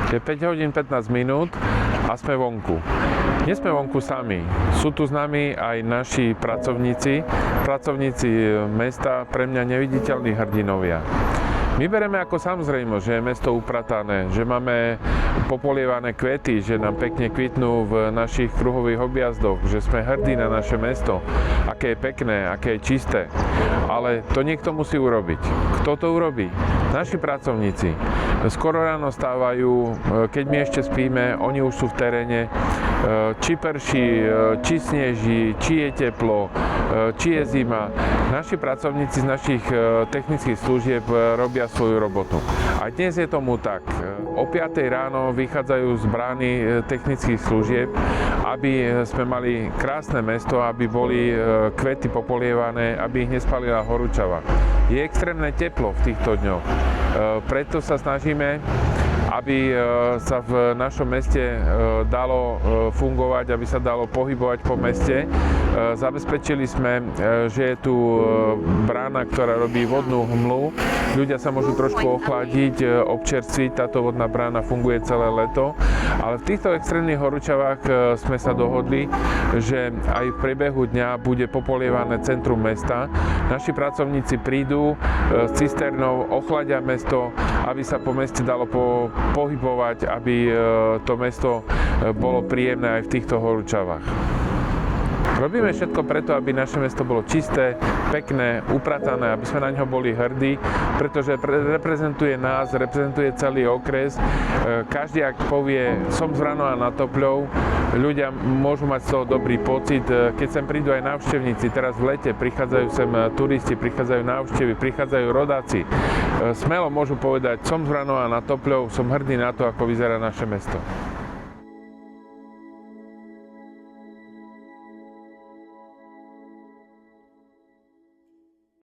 Je 5 hodín 15 minút a sme vonku. Nie sme vonku sami. Sú tu s nami aj naši pracovníci mesta, pre mňa neviditeľní hrdinovia. My bereme ako samozrejmosť, že je mesto upratané, že máme popolievané kvety, že nám pekne kvitnú v našich kruhových objazdoch, že sme hrdí na naše mesto, aké je pekné, aké je čisté. Ale to niekto musí urobiť. Kto to urobí? Naši pracovníci. Skoro ráno stávajú, keď my ešte spíme, oni už sú v teréne. Či prší, či sneží, či je teplo, či je zima. Naši pracovníci z našich technických služieb robia svoju robotu. A dnes je tomu tak. O 5 ráno vychádzajú z brány technických služieb, aby sme mali krásne mesto, aby boli kvety popolievané, aby ich nespalila horúčava. Je extrémne teplo v týchto dňoch. Preto sa snažíme, aby sa v našom meste dalo fungovať, aby sa dalo pohybovať po meste. Zabezpečili sme, že je tu brána, ktorá robí vodnú hmlu. Ľudia sa môžu trošku ochladiť, občerstviť. Táto vodná brána funguje celé leto. Ale v týchto extrémnych horúčavách sme sa dohodli, že aj v priebehu dňa bude popolievané centrum mesta. Naši pracovníci prídu s cisternou, ochladia mesto, aby sa po meste dalo pohybovať, aby to mesto bolo príjemné aj v týchto horúčavách. Robíme všetko preto, aby naše mesto bolo čisté, pekné, upratané, aby sme na ňo boli hrdí, pretože reprezentuje nás, reprezentuje celý okres. Každý, ak povie, som z Vranova nad Topľou, ľudia môžu mať z toho dobrý pocit. Keď sem prídu aj návštevníci, teraz v lete prichádzajú sem turisti, prichádzajú návštevy, prichádzajú rodáci. Smelo môžu povedať, som z Vranova nad Topľou, som hrdý na to, ako vyzerá naše mesto.